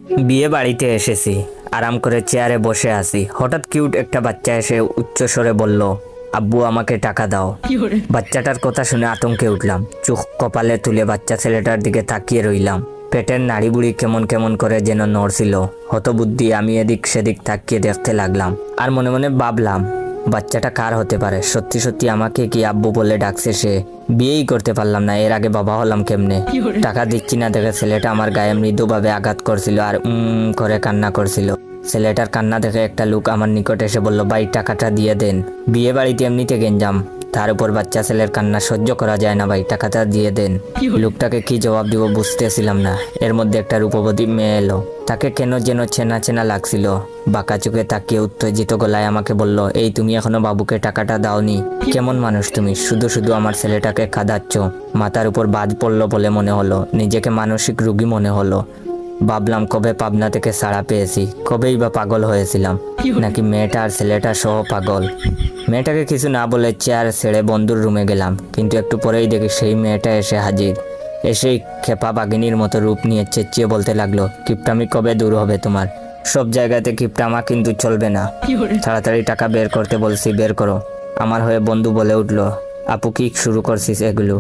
বিয়ে বাড়িতে এসেছি, আরাম করে চেয়ারে বসে আছি। হঠাৎ কিউট একটা বাচ্চা এসে উচ্চ স্বরে বলল, আব্বু আমাকে টাকা দাও। বাচ্চাটার কথা শুনে আতঙ্কে উঠলাম। চোখ কপালে তুলে বাচ্চা ছেলেটার দিকে তাকিয়ে রইলাম। পেটের নাড়িবুড়ি কেমন কেমন করে যেন নড়ছিল। হতবুদ্ধি আমি এদিক সেদিক তাকিয়ে দেখতে লাগলাম। আর মনে মনে ভাবলাম, বাচ্চাটা কার হতে পারে? সত্যি সত্যি আমাকে কি আব্বু বলে ডাকছে সে? বিয়েই করতে পারলাম না, এর আগে বাবা হলাম কেমনে? টাকা দিচ্ছি না দেখে ছেলেটা আমার গায়ে মৃদুভাবে আঘাত করছিল আর করে কান্না করছিল। ছেলেটার কান্না দেখে একটা লোক আমার নিকট এসে বলল, ভাই টাকাটা দিয়ে দেন। বিয়ে বাড়িতে এমনিতে গেঞ্জাম, তার উপর বাচ্চা ছেলের কান্না সহ্য করা যায় না, ভাই টাকাটা দিয়ে দেন। লোকটাকে কি জবাব দিব বুঝতেছিলাম না। এর মধ্যে একটা রূপবতী মেয়ে এলো। তাকে কেন যেন চেনা চেনা লাগছিল। বাঁকা চোখে তাকিয়ে উত্তেজিত গলায় আমাকে বলল, এই তুমি এখনো বাবুকে টাকাটা দাওনি? কেমন মানুষ তুমি, শুধু শুধু আমার ছেলেটাকে কাঁদাচ্ছ? মাথার উপর বাজ পড়লো বলে মনে হলো, নিজেকে মানসিক রোগী মনে হলো। ভাবলাম কবে পাবনা থেকে ছাড়া পেয়েছি, কবেই বা পাগল হয়েছিলাম, নাকি মেয়েটা আর ছেলেটা সহ পাগল। মেয়েটাকে কিছু না বলে চেয়ার ছেড়ে বন্ধুর রুমে গেলাম, কিন্তু একটু পরেই দেখি সেই মেয়েটা এসে হাজির। এসেই খেপা বাঘিনীর মতো রূপ নিয়ে চেঁচিয়ে বলতে লাগলো, কিপটামি কবে দূর হবে তোমার? সব জায়গাতে কিপটামা কিন্তু চলবে না। তাড়াতাড়ি টাকা বের করতে বলছি, বের করো। আমার হয়ে বন্ধু বলে উঠলো, আপু কি শুরু করছিস এগুলো?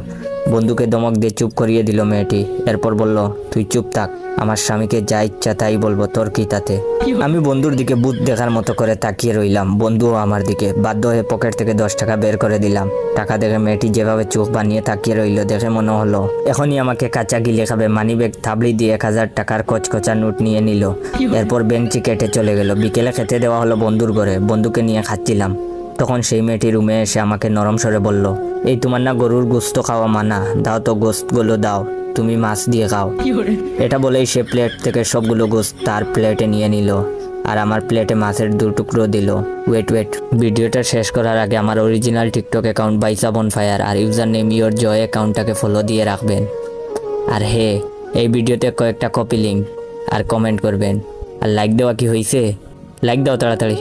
বন্ধুকে ধমক দিয়ে চুপ করিয়ে দিল মেয়েটি। এরপর বলল, তুই চুপ থাক, আমার স্বামীকে যা ইচ্ছা তাই বলবো, তোর কি তাতে? আমি বন্ধুর দিকে ভূত দেখার মতো করে তাকিয়ে রইলাম, বন্ধুও আমার দিকে। বাধ্য হয়ে পকেট থেকে 10 টাকা বের করে দিলাম। টাকা দেখে মেয়েটি যেভাবে চোখ বানিয়ে তাকিয়ে রইল, দেখে মনে হলো এখনই আমাকে কাঁচা গিলে খাবে। মানিব্যাগ থাবড়ি দিয়ে 1000 টাকার কচকচা নোট নিয়ে নিল। এরপর বেঞ্চি কেটে চলে গেল। বিকেলে খেতে দেওয়া হলো বন্ধুর ঘরে, বন্ধুকে নিয়ে খাচ্ছিলাম। তখন সেই মেয়েটি রুমে এসে আমাকে নরম স্বরে বলল, এই তোমার না গরুর গোস্ত খাওয়া মানা, দাও তো গোস্তগুলো দাও, তুমি মাছ দিয়ে খাও। এটা বলেই সে প্লেট থেকে সবগুলো গোস্ত তার প্লেটে নিয়ে নিল আর আমার প্লেটে মাছের 2 টুকরো দিল। ওয়েট, ভিডিওটা শেষ করার আগে আমার অরিজিনাল টিকটক অ্যাকাউন্ট বাইসা বনফায়ার আর ইউজার নেম ইয়োর জয় অ্যাকাউন্টটাকে ফলো দিয়ে রাখবেন। আর হে, এই ভিডিওতে কয়েকটা কপি লিঙ্ক আর কমেন্ট করবেন। আর লাইক দেওয়া কি হয়েছে? লাইক দাও তাড়াতাড়ি।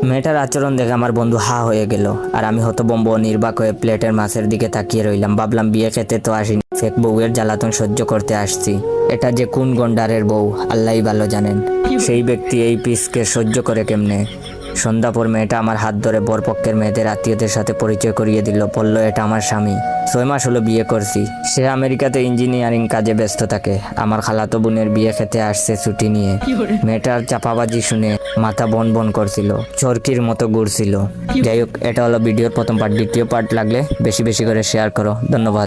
মেয়েটার আচরণ দেখে আমার বন্ধু হা হয়ে গেল আর আমি হতবম্ব নির্বাক হয়ে প্লেটের মাছের দিকে তাকিয়ে রইলাম। ভাবলাম বিয়ে খেতে তো আসিনি, ফেক বউয়ের জ্বালাতন সহ্য করতে আসছি। এটা যে কোন গন্ডারের বউ আল্লাহই ভালো জানেন। সেই ব্যক্তি এই পিসকে সহ্য করে কেমনে? সন্ধ্যা পর মেয়েটা আমার হাত ধরে বরপক্ষের মেয়েদের আত্মীয়দের সাথে পরিচয় করিয়ে দিল। বলল, এটা আমার স্বামী, 6 মাস হলো বিয়ে করছি। সে আমেরিকাতে ইঞ্জিনিয়ারিং কাজে ব্যস্ত থাকে। আমার খালাতো বোনের বিয়ে খেতে আসছে ছুটি নিয়ে। মেয়েটার চাপাবাজি শুনে মাথা বন বন করছিল, চরকির মতো ঘুরছিল। যাই হোক, এটা হলো ভিডিওর প্রথম পার্ট। দ্বিতীয় পার্ট লাগলে বেশি বেশি করে শেয়ার করো। ধন্যবাদ।